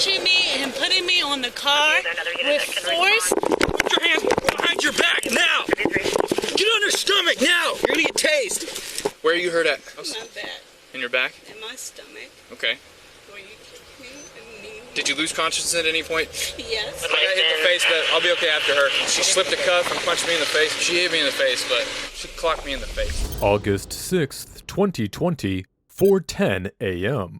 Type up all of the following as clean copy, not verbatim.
approaching me and putting me on the car with force. Put your hands behind your back now! Get on your stomach now! You're gonna get tased! Where are you hurt at? In my back. In your back? In my stomach. Okay. Where you kicked me and knee. Did you lose consciousness at any point? Yes. I got hit in the face, but I'll be okay after her. She slipped a cuff and punched me in the face. She hit me in the face, but she clocked me in the face. August 6th, 2020, 4:10 a.m.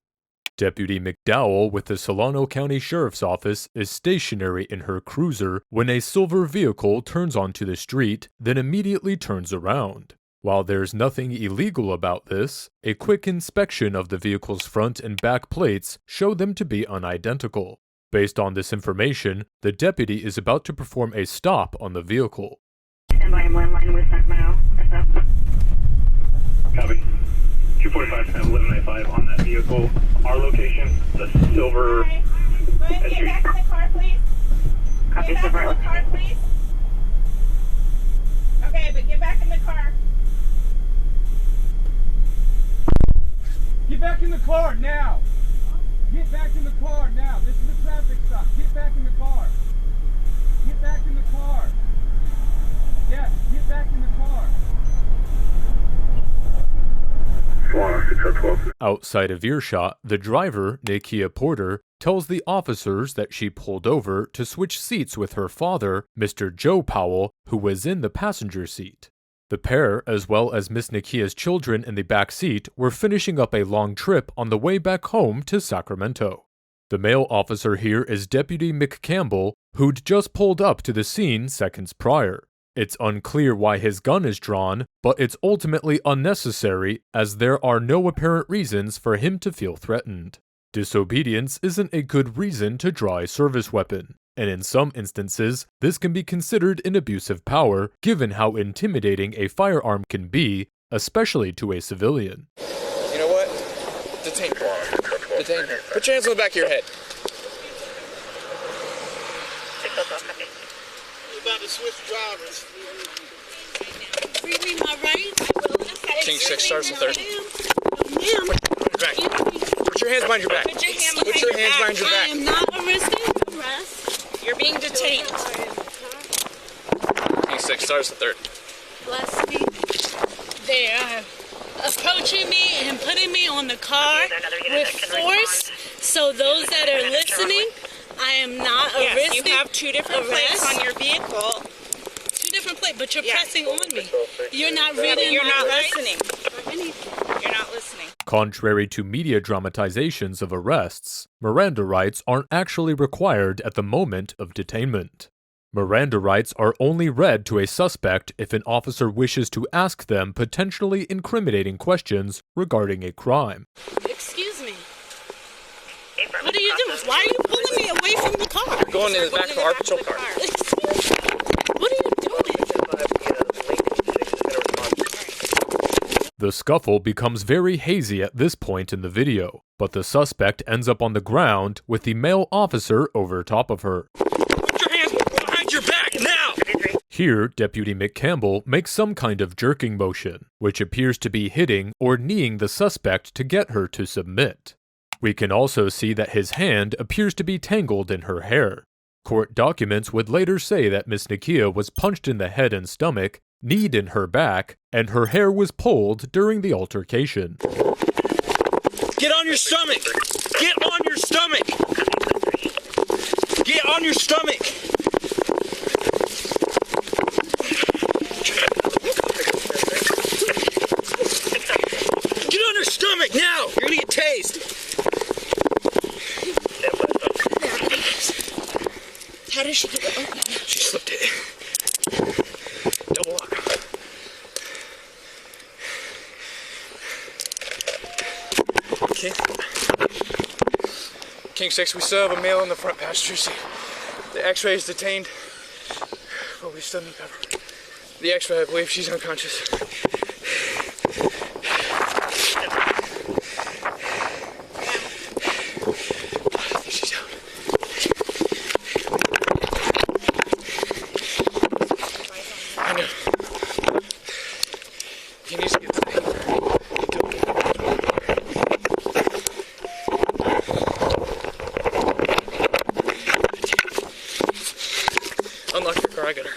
Deputy McDowell with the Solano County Sheriff's Office is stationary in her cruiser when a silver vehicle turns onto the street, then immediately turns around. While there's nothing illegal about this, a quick inspection of the vehicle's front and back plates show them to be unidentical. Based on this information, the deputy is about to perform a stop on the vehicle. Stand by in line with Sacramento. Copy. 245 and 1195 on that vehicle. Our location, the silver Get back in the car, please. Copy, silver. Get back in the car, please. Okay, but get back in the car. Get back in the car now! Get back in the car now! This is a traffic stop. Get back in the car. Get back in the car. Yes, get back in the car. Outside of earshot, the driver, Nakia Porter, tells the officers that she pulled over to switch seats with her father, Mr. Joe Powell, who was in the passenger seat. The pair, as well as Miss Nakia's children in the back seat, were finishing up a long trip on the way back home to Sacramento. The male officer here is Deputy McCampbell, who'd just pulled up to the scene seconds prior. It's unclear why his gun is drawn, but it's ultimately unnecessary as there are no apparent reasons for him to feel threatened. Disobedience isn't a good reason to draw a service weapon, and in some instances, this can be considered an abuse of power given how intimidating a firearm can be, especially to a civilian. You know what? Detain her. Detain her. Put your hands on the back of your head. About to switch drivers. Read me my rights. King 6 starts the third. Ma'am. Put your hands behind your back. Put your hands behind your I back. am not arrested. Arrest. You're being detained. King 6 starts the third. Bless me. They are approaching me and putting me on the car with force. So those that are listening, I am not Yes, arrested. you have two different plates on your vehicle. Two different plates, but you're Yeah. pressing on me. You're not Yeah, but reading you're my not rights listening. or anything. You're not listening. Contrary to media dramatizations of arrests, Miranda rights aren't actually required at the moment of detainment. Miranda rights are only read to a suspect if an officer wishes to ask them potentially incriminating questions regarding a crime. Excuse me. What are you doing? Why are you pulling me away from the car? Going in the back of our patrol car. Excuse me. What are you doing? The scuffle becomes very hazy at this point in the video, but the suspect ends up on the ground with the male officer over top of her. Put your hands behind your back now! Here, Deputy McCampbell makes some kind of jerking motion, which appears to be hitting or kneeing the suspect to get her to submit. We can also see that his hand appears to be tangled in her hair. Court documents would later say that Miss Nakia was punched in the head and stomach, kneed in her back, and her hair was pulled during the altercation. Get on your stomach! Get on your stomach! Get on your stomach! Get on your stomach now! You're gonna get tased! How did she get it open? She slipped it. Double lock. Okay. King 6, we still have a male in the front passenger seat. The x-ray is detained, but we still need cover. The x-ray, I believe she's unconscious. She's out. I know. He needs to get her, I got her.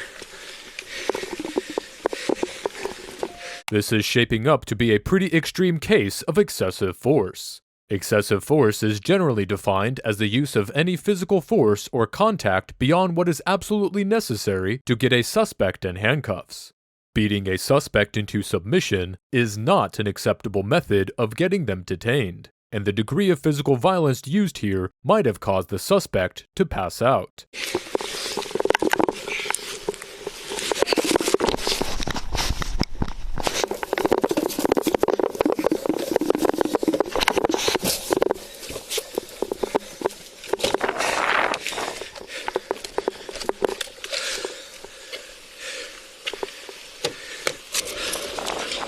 This is shaping up to be a pretty extreme case of excessive force. Excessive force is generally defined as the use of any physical force or contact beyond what is absolutely necessary to get a suspect in handcuffs. Beating a suspect into submission is not an acceptable method of getting them detained, and the degree of physical violence used here might have caused the suspect to pass out.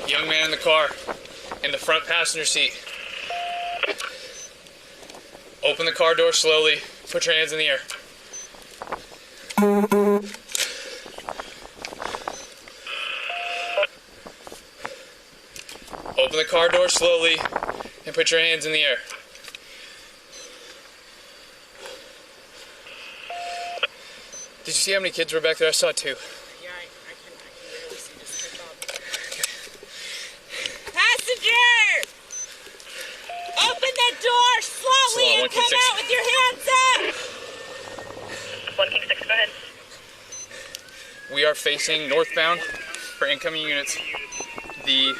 Young man in the car, in the front passenger seat. Open the car door slowly. Put your hands in the air. Open the car door slowly and put your hands in the air. Did you see how many kids were back there? I saw 2. Yeah, I can barely see this pick up. Passenger! Open the door slowly and come out with your hands up! 1 King 6, go ahead. We are facing northbound for incoming units. The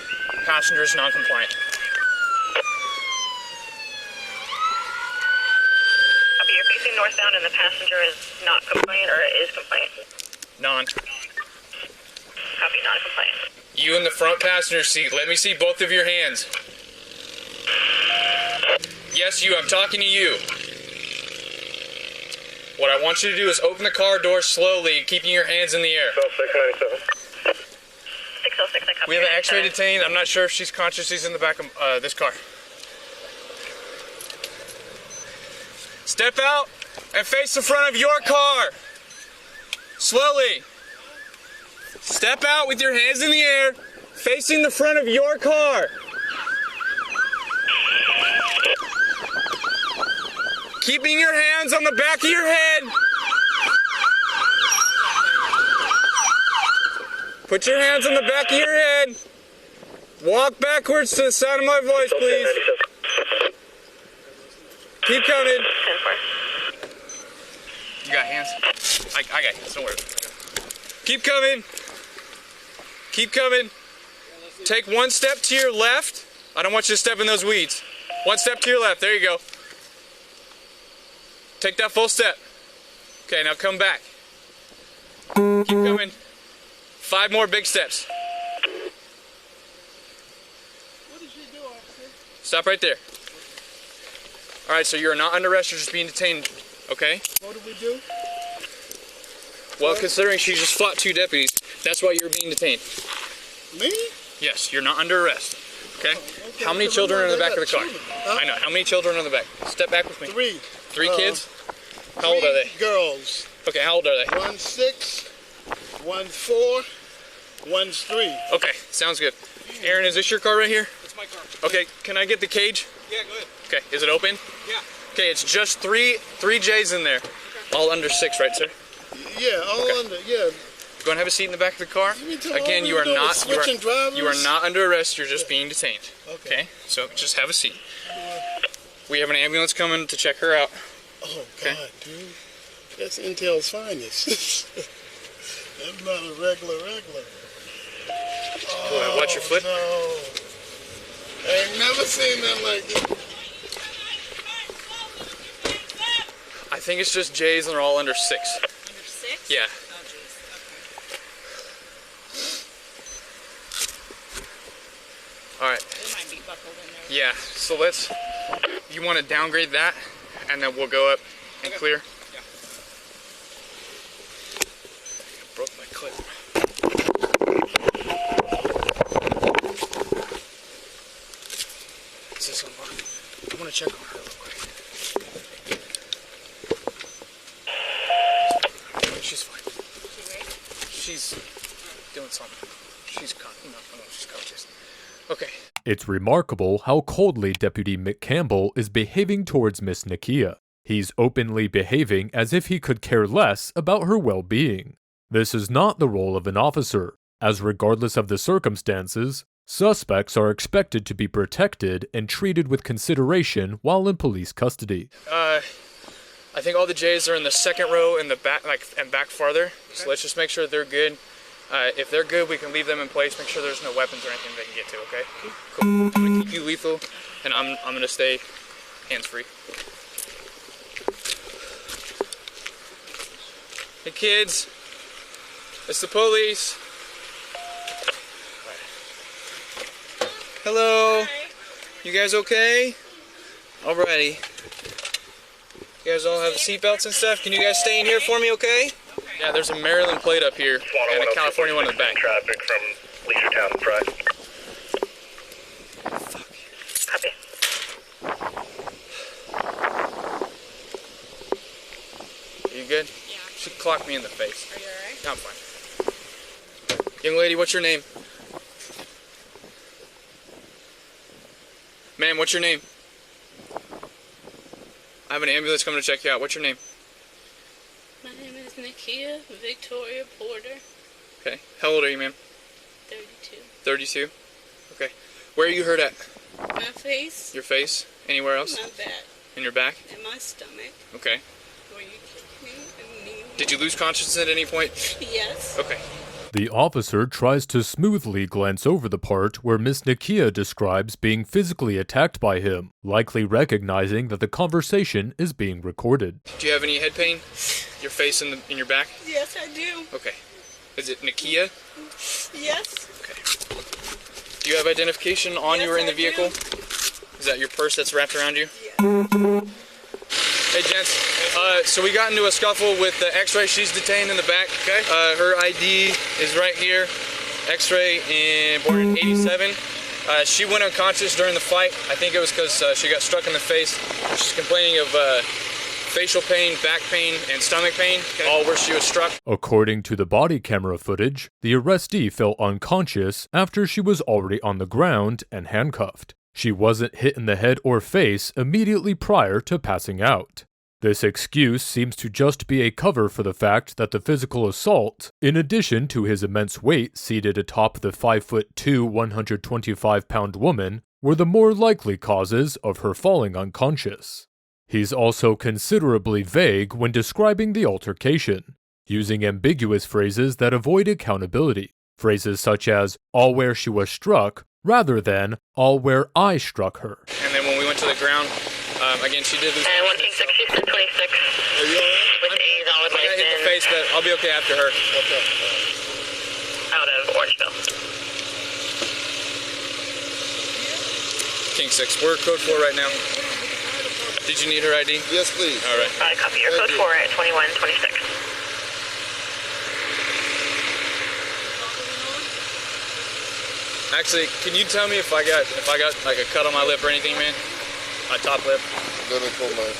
passenger is non-compliant. Copy, you're facing northbound and the passenger is not compliant or is compliant? Non. Copy, non-compliant. You in the front passenger seat, let me see both of your hands. Yes, you, I'm talking to you. What I want you to do is open the car door slowly, keeping your hands in the air. 697. 606, I copy. We have an X-ray detained. I'm not sure if she's conscious. She's in the back of this car. Step out and face the front of your car. Slowly. Step out with your hands in the air, facing the front of your car. Keeping your hands on the back of your head. Put your hands on the back of your head. Walk backwards to the sound of my voice, please. Keep coming. 10-4. You got hands? I got hands, don't worry. Keep coming. Keep coming. Take one step to your left. I don't want you to step in those weeds. One step to your left, there you go. Take that full step. Okay, now come back. Keep coming. 5 more big steps. What did she do, officer? Stop right there. All right, so you're not under arrest, you're just being detained, okay? What did we do? Well, considering she just fought 2 deputies, that's why you're being detained. Me? Yes, you're not under arrest, okay? Okay, How many so children are in the they back of the got car? children, huh? I know, how many children are in the back? Step back with me. 3. 3 kids? How old are they? Girls. Okay, how old are they? 1's 6, 1's 4, 1's 3. Okay, sounds good. Aaron, is this your car right here? It's my car. Okay, can I get the cage? Yeah, go ahead. Okay, is it open? Yeah. Okay, it's just three J's in there. All under 6, right, sir? Yeah, all under, yeah. Go and have a seat in the back of the car. You mean to Again, all you we are do is not switching drivers? you are not under arrest. You're just being detained. Okay. So just have a seat. We have an ambulance coming to check her out. Oh, Okay. God, dude. That's Intel's finest. That's not a regular. Oh, Watch your foot. No. I ain't never seen that like this. I think it's just J's and they're all under 6. Under 6? Yeah. Oh, jeez. All right. Okay. It might be buckled in there. Yeah. So you want to downgrade that, and then we'll go up and clear. Yeah. Broke my clip. Is this one locked? I want to check on her real quick. She's fine. She's doing something. She's caught. No, she's conscious. Okay. It's remarkable how coldly Deputy McCampbell is behaving towards Miss Nakia. He's openly behaving as if he could care less about her well-being. This is not the role of an officer, as regardless of the circumstances, suspects are expected to be protected and treated with consideration while in police custody. I think all the J's are in the second row in the back, and back farther. Okay. So let's just make sure they're good. If they're good, we can leave them in place. Make sure there's no weapons or anything they can get to. Okay. Cool. I'm gonna keep you lethal, and I'm gonna stay hands-free. Hey kids, it's the police. Hello. Hi. You guys okay? Alrighty. You guys all have seatbelts and stuff? Can you guys stay in here for me, okay? Yeah, there's a Maryland plate up here and a California one in the back. Traffic from Leisure Town Drive. Copy. You good? Yeah. She clocked me in the face. Are you alright? No, I'm fine. Young lady, what's your name? Ma'am, what's your name? I have an ambulance coming to check you out. What's your name? My name is Nakia Victoria Porter. Okay. How old are you, ma'am? 32. 32? Okay. Where are you hurt at? My face. Your face? Anywhere else? My back. In your back? And my stomach. Okay. Where you kicked me and knee. Did you lose consciousness at any point? Yes. Okay. The officer tries to smoothly glance over the part where Miss Nakia describes being physically attacked by him, likely recognizing that the conversation is being recorded. Do you have any head pain? Your face in your back? Yes, I do. Okay. Is it Nakia? Yes. Okay. Do you have identification on you or in the vehicle? Is that your purse that's wrapped around you? Yeah. Hey gents, so we got into a scuffle with the X-ray. She's detained in the back. Okay. Her ID is right here. X-ray, and born in '87. She went unconscious during the fight. I think it was because she got struck in the face. She's complaining of facial pain, back pain, and stomach pain, all where she was struck. According to the body camera footage, the arrestee fell unconscious after she was already on the ground and handcuffed. She wasn't hit in the head or face immediately prior to passing out. This excuse seems to just be a cover for the fact that the physical assault, in addition to his immense weight seated atop the 5'2", 125-pound woman, were the more likely causes of her falling unconscious. He's also considerably vague when describing the altercation, using ambiguous phrases that avoid accountability. Phrases such as, all where she was struck, rather than, all where I struck her. And then when we went to the ground, again, she did lose. And 126, she's 26. Are you alright? With a solid I got hit in the face, but I'll be okay after her. Okay. out of Orangeville. King 6, we're code 4 right now. Did you need her ID? Yes, please. All right. Copy your code 4 at 2126. Actually, can you tell me if I got like a cut on my lip or anything, man? My top lip. Let me pull mine.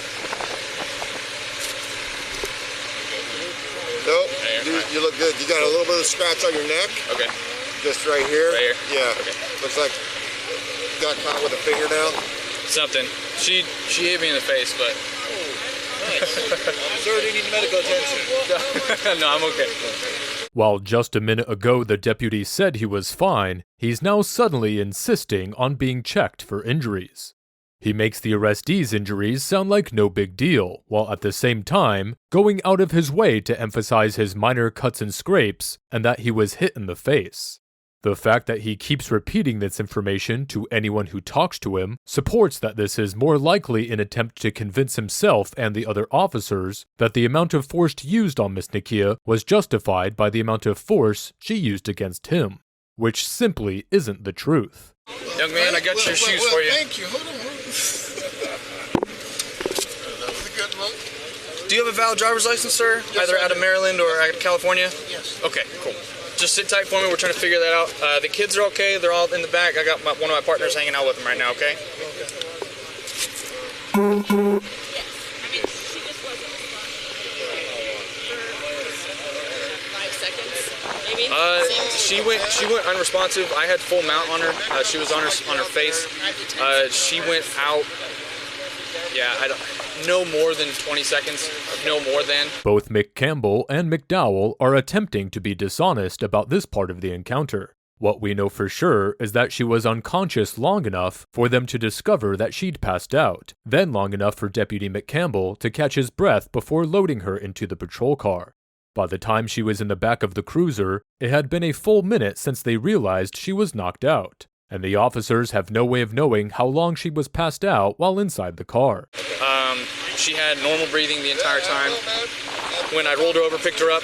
Nope. You look good. You got a little bit of scratch on your neck. Okay. Just right here. Right here. Yeah. Okay. Looks like you got caught with a fingernail. Something. She hit me in the face, but. Nice. Sir, do you need medical attention? No, I'm okay. While just a minute ago the deputy said he was fine, he's now suddenly insisting on being checked for injuries. He makes the arrestee's injuries sound like no big deal, while at the same time going out of his way to emphasize his minor cuts and scrapes and that he was hit in the face. The fact that he keeps repeating this information to anyone who talks to him supports that this is more likely an attempt to convince himself and the other officers that the amount of force used on Miss Nakia was justified by the amount of force she used against him, which simply isn't the truth. Young man, I got your shoes for you. Thank you. Hold on. That was a good look. Do you have a valid driver's license, sir? Yes, Either I out of do. Maryland or out of California? Yes. Okay, cool. Just sit tight for me. We're trying to figure that out. The kids are okay. They're all in the back. I got one of my partners hanging out with them right now, okay? She went unresponsive. I had full mount on her. She was on her face. She went out. Yeah, no more than 20 seconds, no more than. Both McCampbell and McDowell are attempting to be dishonest about this part of the encounter. What we know for sure is that she was unconscious long enough for them to discover that she'd passed out, then long enough for Deputy McCampbell to catch his breath before loading her into the patrol car. By the time she was in the back of the cruiser, it had been a full minute since they realized she was knocked out, and the officers have no way of knowing how long she was passed out while inside the car. She had normal breathing the entire time. When I rolled her over, picked her up,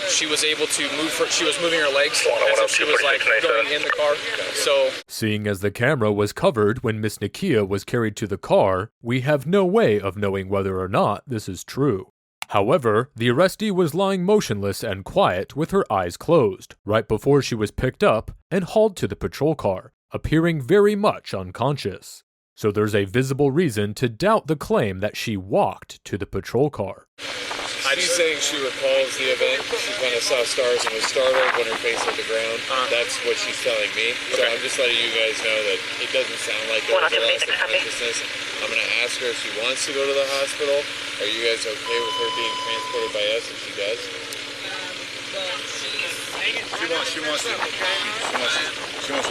she was able to move her, she was moving her legs as if she was like going in the car. So, seeing as the camera was covered when Miss Nakia was carried to the car, we have no way of knowing whether or not this is true. However, the arrestee was lying motionless and quiet with her eyes closed, right before she was picked up and hauled to the patrol car, appearing very much unconscious. So there's a visible reason to doubt the claim that she walked to the patrol car. She's saying she recalls the event. She kind of saw stars and was startled when her face hit the ground. That's what she's telling me. So I'm just letting you guys know that it doesn't sound like there was a loss of consciousness. I'm going to ask her if she wants to go to the hospital. Are you guys okay with her being transported by us if she does? She wants to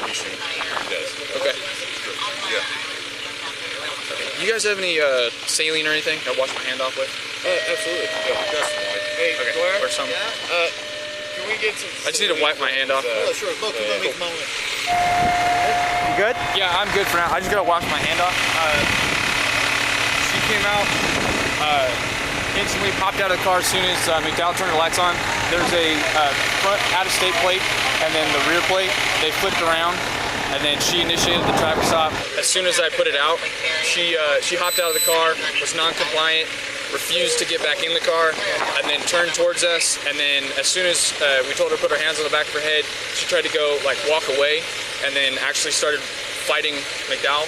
be seen. She does. Okay. Yeah. You guys have any saline or anything to wash my hand off with? Absolutely. Yeah, definitely. Hey, Okay, Blair, or some. can we get some... I just need to wipe my hand off. Oh, sure. Look, You good? Yeah, I'm good for now. I just gotta wash my hand off. She came out, instantly popped out of the car as soon as McDowell turned the lights on. There's a front out-of-state plate and then the rear plate. They flipped around, and then she initiated the traffic stop. As soon as I put it out, she hopped out of the car, was non-compliant, refused to get back in the car, and then turned towards us. And then as soon as we told her to put her hands on the back of her head, she tried to go walk away, and then actually started fighting McDowell.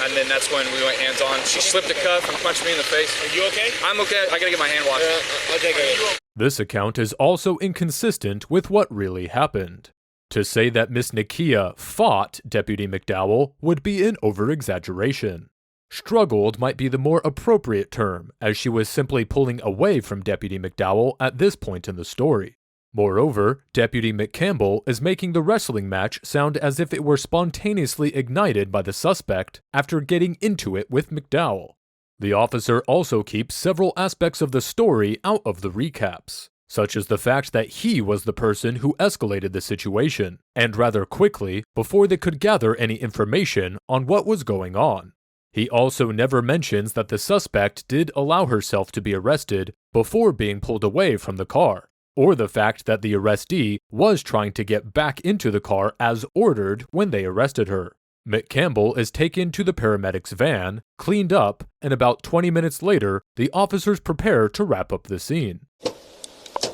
And then that's when we went hands on. She slipped a cuff and punched me in the face. Are you okay? I'm okay. I gotta get my hand washed. I'll take it. This account is also inconsistent with what really happened. To say that Miss Nakia fought Deputy McDowell would be an over-exaggeration. Struggled might be the more appropriate term, as she was simply pulling away from Deputy McDowell at this point in the story. Moreover, Deputy McCampbell is making the wrestling match sound as if it were spontaneously ignited by the suspect after getting into it with McDowell. The officer also keeps several aspects of the story out of the recaps, such as the fact that he was the person who escalated the situation, and rather quickly, before they could gather any information on what was going on. He also never mentions that the suspect did allow herself to be arrested before being pulled away from the car, or the fact that the arrestee was trying to get back into the car as ordered when they arrested her. McCampbell is taken to the paramedics' van, cleaned up, and about 20 minutes later, the officers prepare to wrap up the scene.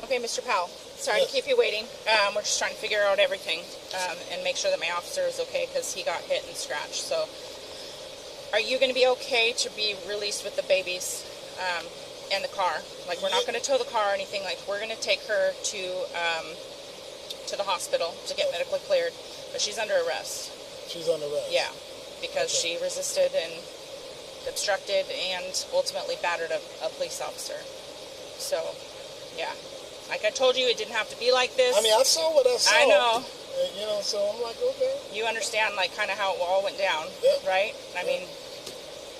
Okay, Mr. Powell, sorry to keep you waiting. We're just trying to figure out everything and make sure that my officer is okay because he got hit and scratched. So, are you going to be okay to be released with the babies and the car? Like, we're not going to tow the car or anything. Like, we're going to take her to the hospital to get medically cleared, but she's under arrest. She's under arrest? Yeah, because she resisted and obstructed and ultimately battered a police officer. So, yeah. Like I told you, it didn't have to be like this. I mean, I saw what I saw. I know. You know, so I'm like, okay. You understand, like, kind of how it all went down, right? I mean,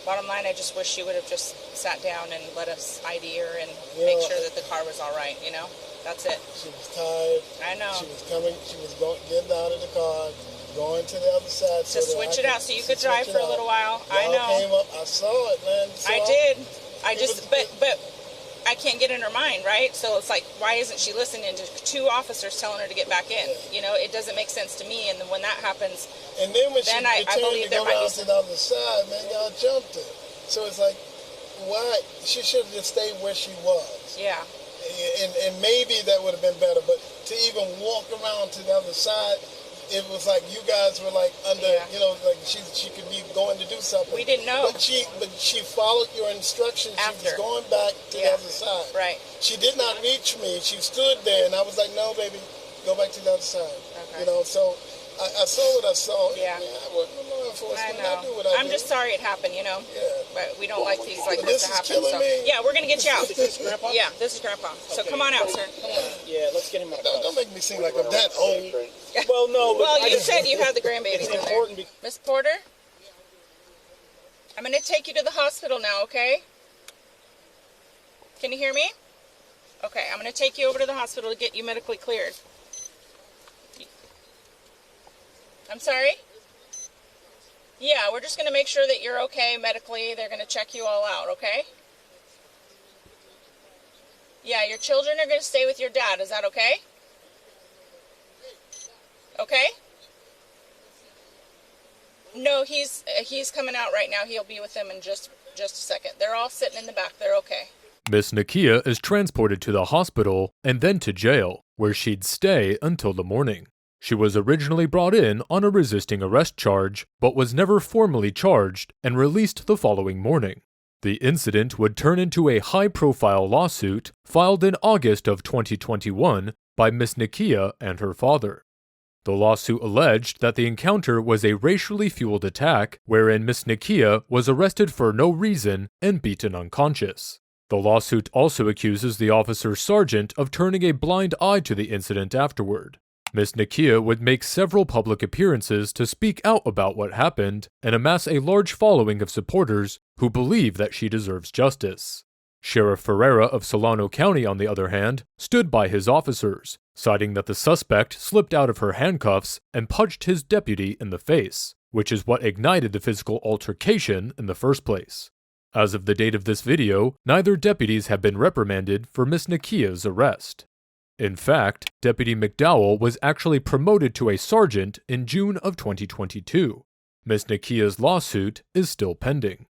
bottom line, I just wish she would have just sat down and let us ID her and make sure that the car was all right, you know? That's it. She was tired. I know. She was getting out of the car, going to the other side. To switch it out so you could drive for a little while. I know. Came up, I saw it, man. I did. But I can't get in her mind, right? So it's like, why isn't she listening to two officers telling her to get back in? You know, it doesn't make sense to me. And then when that happens, and then when then she I believe there might be to the other side, man, y'all jumped her. So it's like, why? She should have just stayed where she was. Yeah. And maybe that would have been better. But to even walk around to the other side, it was like you guys were like under, you know, like she could be going to do something. We didn't know. But she followed your instructions. After. She was going back to the other side. Right. She did not reach me. She stood there, and I was like, no, baby, go back to the other side. Okay. You know, so I saw what I saw. Yeah. I work with law enforcement. I know. I do what I do. I'm just sorry it happened, you know. Yeah. but we don't like things like This this to is happen. killing So me. yeah, we're gonna get you out. Is this Grandpa? Yeah, this is Grandpa. So come on out, sir. Yeah, let's get him out. Don't make me seem like I'm that old. Well, no, but Well, you said you had the grandbabies it's in there. important because Miss Porter, I'm gonna take you to the hospital now. Okay? Can you hear me? Okay, I'm gonna take you over to the hospital to get you medically cleared. I'm sorry? Yeah, we're just going to make sure that you're okay medically. They're going to check you all out, okay? Yeah, your children are going to stay with your dad. Is that okay? Okay? No, he's coming out right now. He'll be with them in just a second. They're all sitting in the back. They're okay. Miss Nakia is transported to the hospital and then to jail, where she'd stay until the morning. She was originally brought in on a resisting arrest charge, but was never formally charged and released the following morning. The incident would turn into a high-profile lawsuit filed in August of 2021 by Miss Nakia and her father. The lawsuit alleged that the encounter was a racially fueled attack wherein Miss Nakia was arrested for no reason and beaten unconscious. The lawsuit also accuses the officer's sergeant of turning a blind eye to the incident afterward. Miss Nakia would make several public appearances to speak out about what happened and amass a large following of supporters who believe that she deserves justice. Sheriff Ferreira of Solano County, on the other hand, stood by his officers, citing that the suspect slipped out of her handcuffs and punched his deputy in the face, which is what ignited the physical altercation in the first place. As of the date of this video, neither deputies have been reprimanded for Miss Nakia's arrest. In fact, Deputy McDowell was actually promoted to a sergeant in June of 2022. Miss Nakia's lawsuit is still pending.